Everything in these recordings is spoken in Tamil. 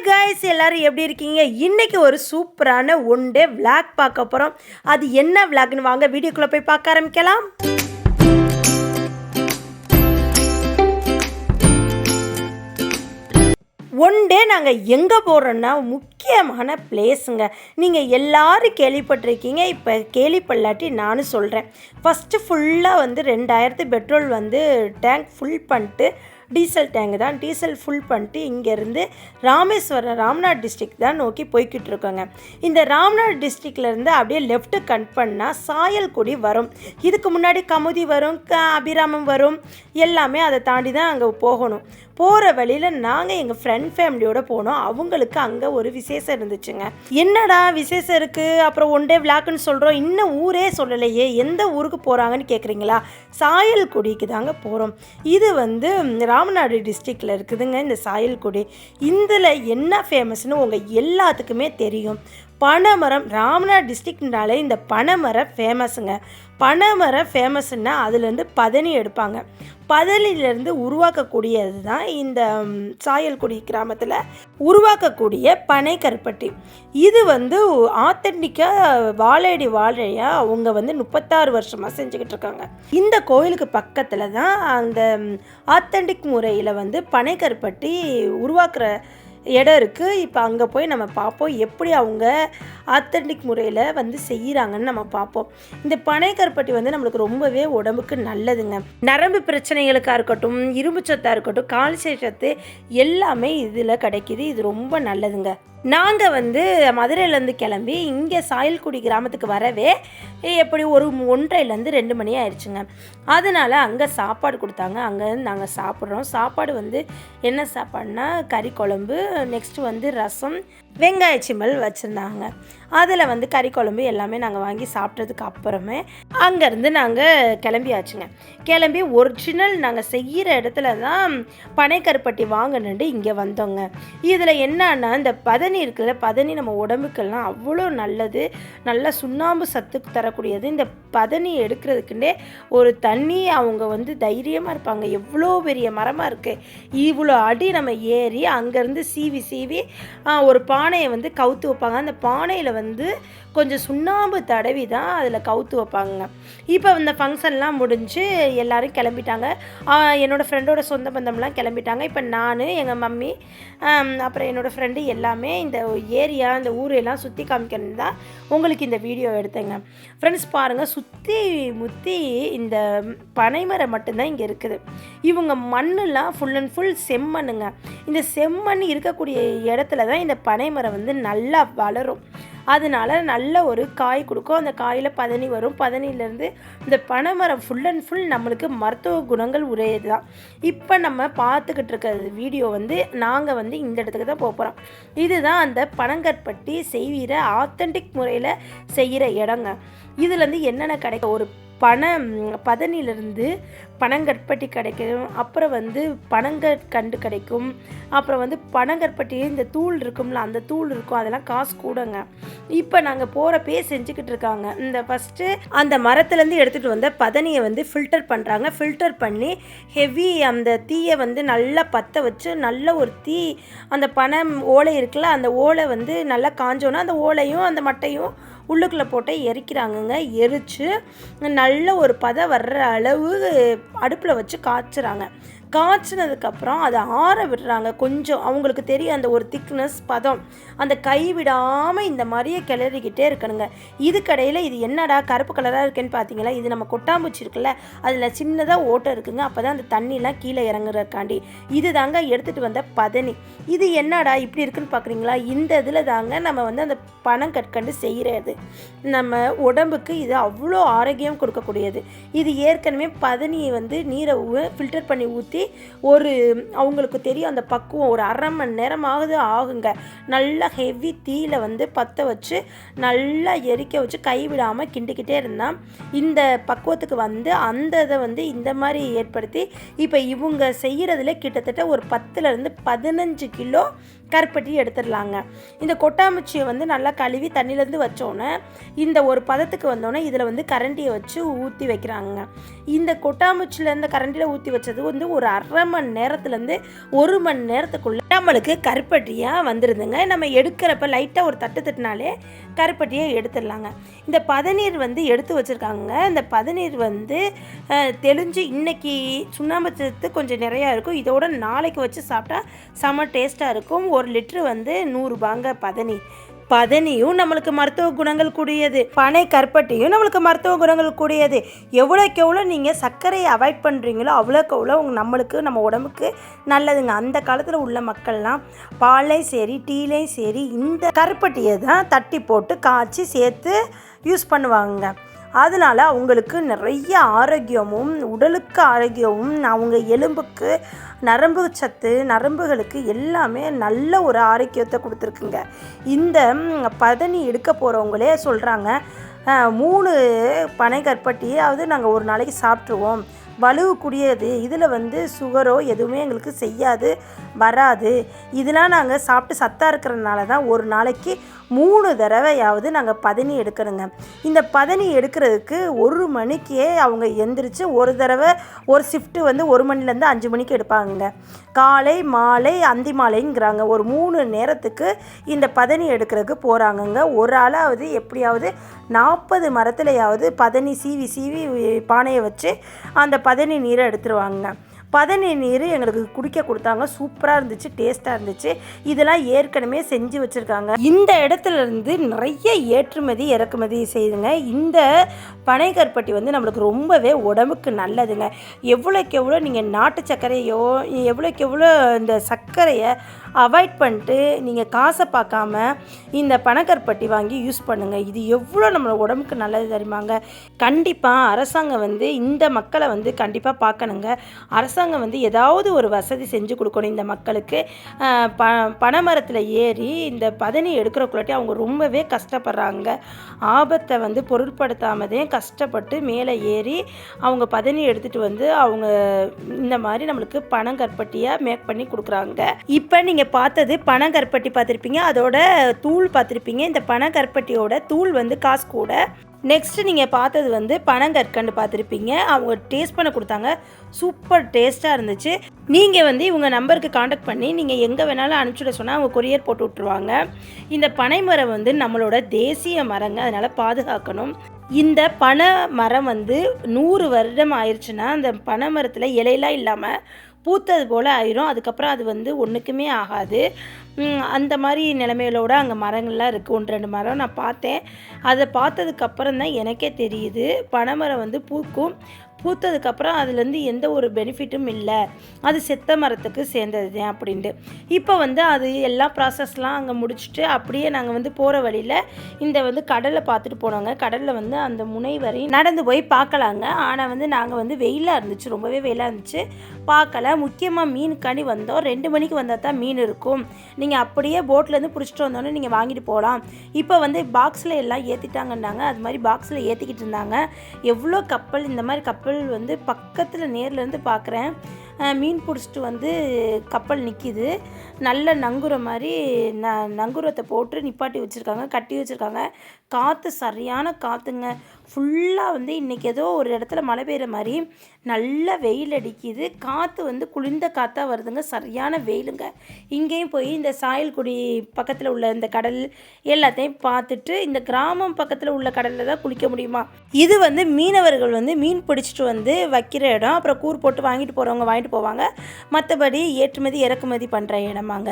காய்ஸ், எல்லாரும் எப்படி இருக்கீங்க? இன்னைக்கு ஒரு சூப்பரான ஒன் டே விளாக் பார்க்க போகிறோம். அது என்ன விளாக்னு வாங்க வீடியோக்குள்ளே போய் பார்க்க ஆரம்பிக்கலாம். ஒன் டே நாங்கள் எங்கே போகிறோன்னா முக்கியமான பிளேஸுங்க. நீங்கள் எல்லோரும் கேள்விப்பட்டிருக்கீங்க. இப்போ கேள்விப்படலாட்டி நானும் சொல்கிறேன். ஃபஸ்ட்டு ஃபுல்லாக 2000 பெட்ரோல் டேங்க் ஃபுல் பண்ணிட்டு, டீசல் டேங்கு தான் டீசல் ஃபுல் பண்ணிட்டு இங்கேருந்து ராமேஸ்வரம் ராம்நாத் டிஸ்ட்ரிக்ட் தான் நோக்கி போய்கிட்டு இருக்கோங்க. இந்த ராம்நாத் டிஸ்ட்ரிக்ட்லேருந்து அப்படியே லெஃப்ட்டு கட் பண்ணால் சாயல்குடி வரும். இதுக்கு முன்னாடி கமுதி வரும், அபிராமம் வரும். எல்லாமே அதை தாண்டி தான் அங்கே போகணும். போகிற வழியில் நாங்கள் எங்கள் ஃப்ரெண்ட் ஃபேமிலியோடு போனோம். அவங்களுக்கு அங்கே ஒரு விசேஷம் இருந்துச்சுங்க. என்னடா விசேஷம் இருக்குது, அப்புறம் ஒன் டே விளாக்குன்னு சொல்கிறோம், இன்னும் ஊரே சொல்லலையே, எந்த ஊருக்கு போகிறாங்கன்னு கேட்குறீங்களா? சாயல்குடிக்கு தாங்க போகிறோம். இது ராமநாடு டிஸ்ட்ரிக்டில் இருக்குதுங்க இந்த சாயல்குடி. இதில் என்ன ஃபேமஸ்னு உங்கள் எல்லாத்துக்குமே தெரியும். பனைமரம். ராமநாடு டிஸ்ட்ரிக்ட்னாலே இந்த பனைமரம் ஃபேமஸுங்க. பனைமரம் ஃபேமஸ்னால் அதுலேருந்து பதனி எடுப்பாங்க. பதனிலேருந்து உருவாக்கக்கூடியது தான் இந்த சாயல்குடி கிராமத்தில் உருவாக்கக்கூடிய பனை கருப்பட்டி. இது ஆத்தென்டிக்காக வாழையடி வாழையாக அவங்க 36 வருஷமாக செஞ்சுக்கிட்டு இருக்காங்க. இந்த கோயிலுக்கு பக்கத்தில் தான் அந்த ஆத்தென்டிக் முறையில் பனை கருப்பட்டி உருவாக்குற இடம் இருக்குது. இப்போ அங்கே போய் நம்ம பார்ப்போம் எப்படி அவங்க ஆத்தென்டிக் முறையில் செய்கிறாங்கன்னு நம்ம பார்ப்போம். இந்த பனை கருப்பட்டி நம்மளுக்கு ரொம்பவே உடம்புக்கு நல்லதுங்க. நரம்பு பிரச்சனைகளுக்காக இருக்கட்டும், இரும்பு சத்தாக இருக்கட்டும், கால்சியம் சத்து எல்லாமே இதில் கிடைக்கிது. இது ரொம்ப நல்லதுங்க. நாங்கள் மதுரையிலேருந்து கிளம்பி இங்கே சாயல்குடி கிராமத்துக்கு வரவே எப்படி ஒரு 1:30 மணி ஆயிடுச்சுங்க. அதனால் அங்கே சாப்பாடு கொடுத்தாங்க. அங்கே நாங்கள் சாப்பிட்றோம். சாப்பாடு என்ன சாப்பாடுனா கறி குழம்பு, நெக்ஸ்ட்டு ரசம், வெங்காய சிம்மல் வச்சுருந்தாங்க. அதில் கறி குழம்பு எல்லாமே நாங்கள் வாங்கி சாப்பிட்டதுக்கு அப்புறமே அங்கேருந்து நாங்கள் கிளம்பியாச்சுங்க. கிளம்பி ஒரிஜினல் நாங்கள் செய்கிற இடத்துல தான் பனை கருப்பட்டி வாங்கணுன்ட்டு இங்கே வந்தோங்க. இதில் என்னன்னா இந்த பதனி இருக்குல்ல, பதனி நம்ம உடம்புக்கெல்லாம் அவ்வளோ நல்லது. நல்லா சுண்ணாம்பு சத்துக்கு தரக்கூடியது. இந்த பதனி எடுக்கிறதுக்குன்னே ஒரு தண்ணி அவங்க தைரியமாக இருப்பாங்க. எவ்வளோ பெரிய மரமாக இருக்குது, இவ்வளோ அடி நம்ம ஏறி அங்கேருந்து சீவி ஒரு பானையை கவுத்து வைப்பாங்க. அந்த பானையில் கொஞ்சம் சுண்ணாம்பு தடவி தான் அதில் கவுத்து வைப்பாங்க. இப்போ இந்த ஃபங்க்ஷன்லாம் முடிஞ்சு எல்லோரும் கிளம்பிட்டாங்க. என்னோடய ஃப்ரெண்டோட சொந்த பந்தம்லாம் கிளம்பிட்டாங்க. இப்போ நான், எங்கள் மம்மி, அப்புறம் என்னோடய ஃப்ரெண்டு எல்லாமே இந்த ஏரியா இந்த ஊரெல்லாம் சுற்றி காமிக்கணும் தான் உங்களுக்கு இந்த வீடியோ எடுத்தேங்க. ஃப்ரெண்ட்ஸ் பாருங்கள், சுற்றி முற்றி இந்த பனைமரம் மட்டும்தான் இங்கே இருக்குது. இவங்க மண்ணெலாம் ஃபுல் அண்ட் ஃபுல் செம்மண்ணுங்க. இந்த செம்மண் இருக்கக்கூடிய இடத்துல தான் இந்த பனைமரம் நல்லா வளரும். அதனால நல்ல ஒரு காய் கொடுக்கும். அந்த காயில் பதனி வரும். பதனியிலேருந்து இந்த பனைமரம் ஃபுல் அண்ட் ஃபுல் நம்மளுக்கு மருத்துவ குணங்கள் உடையது தான். இப்போ நம்ம பார்த்துக்கிட்டு இருக்கிற வீடியோ நாங்கள் இந்த இடத்துக்கு தான் போகிறோம். இதுதான் அந்த பனங்கற்பட்டி செய்கிற ஆத்தென்டிக் முறையில் செய்கிற இடங்க. இதில் என்னென்ன கிடைக்கும், ஒரு பதனிலிருந்து பனங்கற்பட்டி கிடைக்கும். அப்புறம் பனங்கற்கண்டு கிடைக்கும். அப்புறம் பனங்கற்பட்டி இந்த தூள் இருக்கும்ல, அந்த தூள் இருக்கும். அதெல்லாம் காசு கூடங்க. இப்போ நாங்கள் போகிறப்பே செஞ்சுக்கிட்டு இருக்காங்க. இந்த ஃபஸ்ட்டு அந்த மரத்துலேருந்து எடுத்துகிட்டு வந்த பதனியை ஃபில்டர் பண்ணுறாங்க. ஃபில்டர் பண்ணி ஹெவி அந்த தீயை நல்லா பற்ற வச்சு நல்ல ஒரு தீ, அந்த பனை ஓலை இருக்குல்ல, அந்த ஓலை நல்லா காஞ்சோன்னா அந்த ஓலையும் அந்த மட்டையும் உள்ளுக்குள்ளே போட்டு எரிக்கிறாங்கங்க. எரித்து நல்ல ஒரு பதம் வர்ற அளவு அடுப்பில் வச்சு காய்ச்சுறாங்க. காய்ச்சினதுக்கப்புறம் அதை ஆற விடுறாங்க. கொஞ்சம் அவங்களுக்கு தெரியும் அந்த ஒரு திக்னஸ் பதம். அந்த கை விடாமல் இந்த மாதிரியே கிளறிக்கிட்டே இருக்கணுங்க. இதுக்கடையில் இது என்னடா கருப்பு கலராக இருக்குன்னு பார்த்தீங்களா, இது நம்ம கொட்டாம்பூச்சி இருக்குல்ல, அதில் சின்னதாக ஓட்டம் இருக்குங்க. அப்போ தான் அந்த தண்ணிலாம் கீழே இறங்குறக்காண்டி இது தாங்க எடுத்துகிட்டு வந்த பதனி. இது என்னடா இப்படி இருக்குன்னு பார்க்குறீங்களா, இந்த இதில் தாங்க நம்ம அந்த பனங்கற்கண்டு செய்கிறது. நம்ம உடம்புக்கு இது அவ்வளோ ஆரோக்கியம் கொடுக்கக்கூடியது. இது ஏற்கனவே பதனியை நீரை ஃபில்டர் பண்ணி ஊற்றி ஒரு அவங்களுக்கு தெரியும் அந்த பக்குவம். ஒரு 1/2 மணி நேரமாவது ஆகுங்க. நல்லா ஹெவி தீயில் பற்ற வச்சு நல்லா எரிக்க வச்சு கைவிடாமல் கிண்டிக்கிட்டே இருந்தால் இந்த பக்குவத்துக்கு அந்த இதை இந்த மாதிரி ஏற்படுத்தி இப்போ இவங்க செய்கிறதுல கிட்டத்தட்ட ஒரு 10லேருந்து 15 கிலோ கருப்பட்டி எடுத்துடலாங்க. இந்த கொட்டாம்பூச்சியை நல்லா கழுவி தண்ணியிலேருந்து வச்சோன்னே இந்த ஒரு பதத்துக்கு வந்தோடனே இதில் கரண்டியை வச்சு ஊற்றி வைக்கிறாங்க. இந்த கொட்டாம்பூச்சியில் இந்த கரண்டியில் ஊற்றி வச்சது ஒரு 1/2 மணி நேரத்துலேருந்து 1 மணி நேரத்துக்குள்ளே நம்மளுக்கு கருப்பட்டியாக வந்துடுதுங்க. நம்ம எடுக்கிறப்ப லைட்டாக ஒரு தட்டு தட்டினாலே கருப்பட்டியை எடுத்துடலாங்க. இந்த பதநீர் வந்து எடுத்து வச்சுருக்காங்க. இந்த பதநீர் வந்து தெளிஞ்சு இன்றைக்கி சுண்ணாம்பு சத்து கொஞ்சம் நிறையா இருக்கும். இதோட நாளைக்கு வச்சு சாப்பிட்டா செம்ம டேஸ்ட்டாக இருக்கும். 1 லிட்ரு வந்து 100 ரூபாங்க பதநீர். பதனியும் நம்மளுக்கு மருத்துவ குணங்கள் கூடியது, பனை கருப்பட்டியும் நம்மளுக்கு மருத்துவ குணங்கள் கூடியது. எவ்வளோக்கு எவ்வளோ நீங்கள் சர்க்கரையை அவாய்ட் பண்ணுறீங்களோ அவ்வளோக்கு எவ்வளோ நம்மளுக்கு நம்ம உடம்புக்கு நல்லதுங்க. அந்த காலத்தில் உள்ள மக்கள்லாம் பாலையும் சரி டீலையும் சரி இந்த கருப்பட்டியை தான் தட்டி போட்டு காய்ச்சி சேர்த்து யூஸ் பண்ணுவாங்க. அதனால் அவங்களுக்கு நிறைய ஆரோக்கியமும் உடலுக்கு ஆரோக்கியமும் அவங்க எலும்புக்கு நரம்பு சத்து நரம்புகளுக்கு எல்லாமே நல்ல ஒரு ஆரோக்கியத்தை கொடுத்துருக்குங்க. இந்த பதனி எடுக்க போகிறவங்களே சொல்கிறாங்க 3 பனை கருப்பட்டியாவது நாங்கள் ஒரு நாளைக்கு சாப்பிட்ருவோம், வலுவுக்குரியது, இதில் வந்து சுகரோ எதுவுமே எங்களுக்கு செய்யாது வராது, இதெல்லாம் நாங்கள் சாப்பிட்டு சத்தாக இருக்கிறதுனால தான் ஒரு நாளைக்கு 3 தடவையாவது நாங்கள் பதனி எடுக்கணுங்க. இந்த பதனி எடுக்கிறதுக்கு 1 மணிக்கே அவங்க எந்திரிச்சு ஒரு தடவை ஒரு ஷிஃப்ட்டு வந்து 1 மணிலேருந்து 5 மணிக்கு எடுப்பாங்க. காலை மாலை அந்தி மாலைங்கிறாங்க. ஒரு 3 நேரத்துக்கு இந்த பதனி எடுக்கிறதுக்கு போகிறாங்கங்க. ஒரு ஆளாவது எப்படியாவது 40 மரத்துலையாவது பதனி சீவி பானையை வச்சு அந்த பதனி நீரை எடுத்துருவாங்க. பதனி நீர் எங்களுக்கு குடிக்க கொடுத்தாங்க. சூப்பராக இருந்துச்சு, டேஸ்ட்டாக இருந்துச்சு. இதெல்லாம் ஏற்கனவே செஞ்சு வச்சுருக்காங்க. இந்த இடத்துல இருந்து நிறைய ஏற்றுமதி இறக்குமதி செய்யுதுங்க. இந்த பனை கருப்பட்டி வந்து நம்மளுக்கு ரொம்பவே உடம்புக்கு நல்லதுங்க. எவ்வளோக்கு எவ்வளோ நீங்கள் நாட்டு சர்க்கரையோ எவ்வளோக்கு எவ்வளோ இந்த சர்க்கரையை அவாய்ட் பண்ணிட்டு நீங்கள் காசை பார்க்காம இந்த பனைக்கருப்பட்டி வாங்கி யூஸ் பண்ணுங்கள். இது எவ்வளோ நம்ம உடம்புக்கு நல்லது தெரியுமாங்க. கண்டிப்பாக அரசாங்கம் வந்து இந்த மக்களை வந்து கண்டிப்பாக பார்க்கணுங்க. அரசாங்கம் வந்து ஏதாவது ஒரு வசதி செஞ்சு கொடுக்கணும் இந்த மக்களுக்கு. பனைமரத்தில் ஏறி இந்த பதனி எடுக்கிறக்குள்ளாட்டி அவங்க ரொம்பவே கஷ்டப்படுறாங்க. ஆபத்தை வந்து பொருட்படுத்தாமதே கஷ்டப்பட்டு மேலே ஏறி அவங்க பதனி எடுத்துகிட்டு வந்து அவங்க இந்த மாதிரி நம்மளுக்கு பனங்கருப்பட்டியாக மேக் பண்ணி கொடுக்குறாங்க. இப்போ நீங்கள் பார்த்தது பனங்கருப்பட்டி பார்த்துருப்பீங்க, அதோட தூள் பார்த்துருப்பீங்க. இந்த பனங்கருப்பட்டியோட தூள் வந்து காசு கூட. நெக்ஸ்ட்டு நீங்கள் பார்த்தது வந்து பனங்கற்கண்டு பார்த்துருப்பீங்க. அவங்க டேஸ்ட் பண்ண கொடுத்தாங்க, சூப்பர் டேஸ்ட்டாக இருந்துச்சு. நீங்கள் வந்து இவங்க நம்பருக்கு காண்டாக்ட் பண்ணி நீங்கள் எங்கே வேணாலும் அனுப்பிச்சுட சொன்னால் அவங்க கொரியர் போட்டு விட்ருவாங்க. இந்த பனை மரம் வந்து நம்மளோட தேசிய மரங்க, அதனால் பாதுகாக்கணும். இந்த பனை மரம் வந்து 100 வருடம் ஆயிடுச்சுன்னா அந்த பனை மரத்தில் இலையெல்லாம் இல்லாமல் பூத்தது போல் ஆயிரும். அதுக்கப்புறம் அது வந்து ஒன்றுக்குமே ஆகாது. அந்த மாதிரி நிலைமைகளோடு அங்கே மரங்கள்லாம் இருக்குது. 1-2 மரம் நான் பார்த்தேன். அதை பார்த்ததுக்கப்புறம் தான் எனக்கே தெரியுது பனைமரம் வந்து பூத்ததுக்கப்புறம் அதுலேருந்து எந்த ஒரு பெனிஃபிட்டும் இல்லை, அது செத்த மரத்துக்கு சேர்ந்தது தான் அப்படின்ட்டு. இப்போ வந்து அது எல்லா ப்ராசஸ்லாம் அங்கே முடிச்சுட்டு அப்படியே நாங்கள் வந்து போகிற வழியில் இந்த வந்து கடலை பார்த்துட்டு போனோங்க. கடலில் வந்து அந்த முனை வரை நடந்து போய் பார்க்கலாங்க. ஆனால் வந்து நாங்கள் வந்து வெயிலாக இருந்துச்சு, ரொம்பவே வெயிலாக இருந்துச்சு, பார்க்கல. முக்கியமாக மீனுக்காண்டி வந்தோம். 2 மணிக்கு வந்தால் தான் மீன் இருக்கும். நீங்கள் அப்படியே போட்லேருந்து பிடிச்சிட்டு வந்தோன்னே நீங்கள் வாங்கிட்டு போகலாம். இப்போ வந்து பாக்ஸில் எல்லாம் ஏற்றிட்டாங்கன்னாங்க. அது மாதிரி பாக்ஸில் ஏற்றிக்கிட்டு இருந்தாங்க. எவ்வளோ கப்பல், இந்த மாதிரி கப்பல் வந்து பக்கத்தில் நேர்லேருந்து பார்க்குறேன். மீன் பிடிச்சிட்டு வந்து கப்பல் நிற்கிது. நல்ல நங்குற மாதிரி நங்குரத்தை போட்டு நிப்பாட்டி வச்சுருக்காங்க, கட்டி வச்சுருக்காங்க. காற்று சரியான காற்றுங்க. ஃபுல்லாக வந்து இன்றைக்கி ஏதோ ஒரு இடத்துல மழை பெய்கிற மாதிரி நல்ல வெயில் அடிக்குது. காற்று வந்து குளிர்ந்த காற்றாக வருதுங்க, சரியான வெயிலுங்க. இங்கேயும் போய் இந்த சாயல்குடி பக்கத்தில் உள்ள இந்த கடல் எல்லாத்தையும் பார்த்துட்டு இந்த கிராமம் பக்கத்தில் உள்ள கடலில் தான் குளிக்க முடியுமா. இது வந்து மீனவர்கள் வந்து மீன் பிடிச்சிட்டு வந்து வைக்கிற இடம். அப்புறம் கூர் போட்டு வாங்கிட்டு போகிறவங்க வாங்கிட்டு போவாங்க. மற்றபடி ஏற்றுமதி இறக்குமதி பண்ணுற இடமாங்க.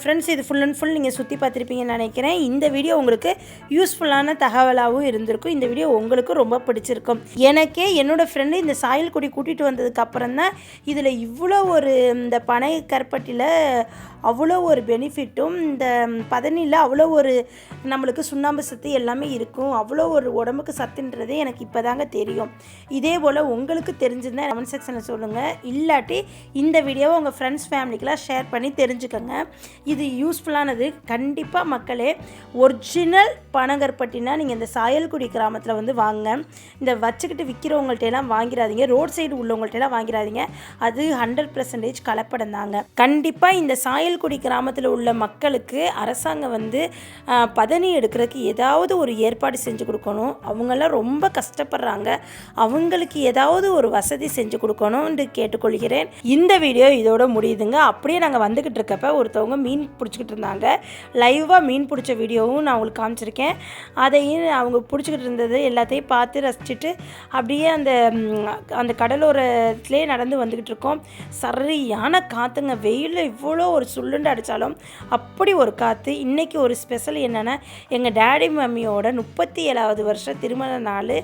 ஃப்ரெண்ட்ஸ், இது ஃபுல் அண்ட் ஃபுல் நீங்கள் சுற்றி பார்த்துருப்பீங்கன்னு நினைக்கிறேன். இந்த வீடியோ உங்களுக்கு யூஸ்ஃபுல்லான தகவலாகவும் இருந்திருக்கும். இந்த வீடியோ உங்களுக்கு ரொம்ப பிடிச்சிருக்கும். எனக்கே என்னோடய ஃப்ரெண்டு இந்த சாயல்குடி கூட்டிகிட்டு வந்ததுக்கு அப்புறம் தான் இதில் இவ்வளோ ஒரு இந்த பனை கருப்பட்டியில் அவ்வளோ ஒரு பெனிஃபிட்டும், இந்த பதனியில் அவ்வளோ ஒரு நம்மளுக்கு சுண்ணாம்பு சத்து எல்லாமே இருக்கும், அவ்வளோ ஒரு உடம்புக்கு சத்துன்றது எனக்கு இப்போ தாங்க தெரியும். இதே போல் உங்களுக்கு தெரிஞ்சிருந்தால் கமெண்ட் செக்ஷனில் சொல்லுங்கள். இல்லாட்டி இந்த வீடியோவை உங்கள் ஃப்ரெண்ட்ஸ் ஃபேமிலிக்கெலாம் ஷேர் பண்ணி தெரிஞ்சுக்கோங்க. இது யூஸ்ஃபுல்லானது. கண்டிப்பாக மக்களே, ஒரிஜினல் பனங்கருப்பட்டினா நீங்கள் இந்த சாயல்குடி கிராமத்தில் வந்து வாங்க. இந்த வச்சுக்கிட்டு விற்கிறவங்கள்ட்டெல்லாம் வாங்கிடாதீங்க, ரோட் சைடு உள்ளவங்கள்ட்டெல்லாம் வாங்கிடாதீங்க. அது 100% கலப்படம் தாங்க. கண்டிப்பாக இந்த சாயல் சாயல்குடி கிராமத்தில் உள்ள மக்களுக்கு அரசாங்கம் வந்து பதனி எடுக்கிறதுக்கு ஏதாவது ஒரு ஏற்பாடு செஞ்சு கொடுக்கணும். அவங்கெல்லாம் ரொம்ப கஷ்டப்படுறாங்க. அவங்களுக்கு ஏதாவது ஒரு வசதி செஞ்சு கொடுக்கணும்னு கேட்டுக்கொள்கிறேன். இந்த வீடியோ இதோட முடியுதுங்க. அப்படியே நாங்கள் வந்துக்கிட்டு இருக்கப்ப ஒருத்தவங்க மீன் பிடிச்சிக்கிட்டு இருந்தாங்க. லைவாக மீன் பிடிச்ச வீடியோவும் நான் உங்களுக்கு காமிச்சிருக்கேன். அதையும் அவங்க பிடிச்சிக்கிட்டு இருந்தது எல்லாத்தையும் பார்த்து ரசிச்சுட்டு அப்படியே அந்த கடலோரத்துலேயே நடந்து வந்துக்கிட்டு இருக்கோம். சரியான காற்றுங்க. வெயில் இவ்வளோ ஒரு சுள்ளுண்டு அடித்தாலும் அப்படி ஒரு காற்று. இன்றைக்கி ஒரு ஸ்பெஷல் என்னென்னா, எங்கள் டேடி மம்மியோட 37வது வருஷம் திருமண நாள்.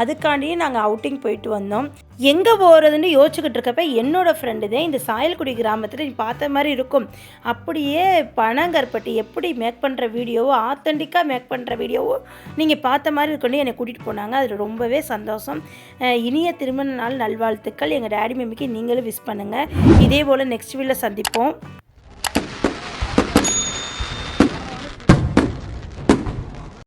அதுக்காண்டியும் நாங்கள் அவுட்டிங் போயிட்டு வந்தோம். எங்கே போகிறதுன்னு யோசிச்சுக்கிட்டு இருக்கப்ப என்னோடய ஃப்ரெண்டு தான் இந்த சாயல்குடி கிராமத்தில் நீ பார்த்த மாதிரி இருக்கும், அப்படியே பனங்கருப்பட்டி எப்படி மேக் பண்ணுற வீடியோவோ, ஆத்தென்டிக்காக மேக் பண்ணுற வீடியோவோ நீங்கள் பார்த்த மாதிரி இருக்கணும் என்னை கூட்டிகிட்டு போனாங்க. அதில் ரொம்பவே சந்தோஷம். இனிய திருமண நாள் நல்வாழ்த்துக்கள். எங்கள் டேடி மம்மிக்கு நீங்களும் விஷ் பண்ணுங்கள். இதே போல் நெக்ஸ்ட் வீடியோவில் சந்திப்போம்.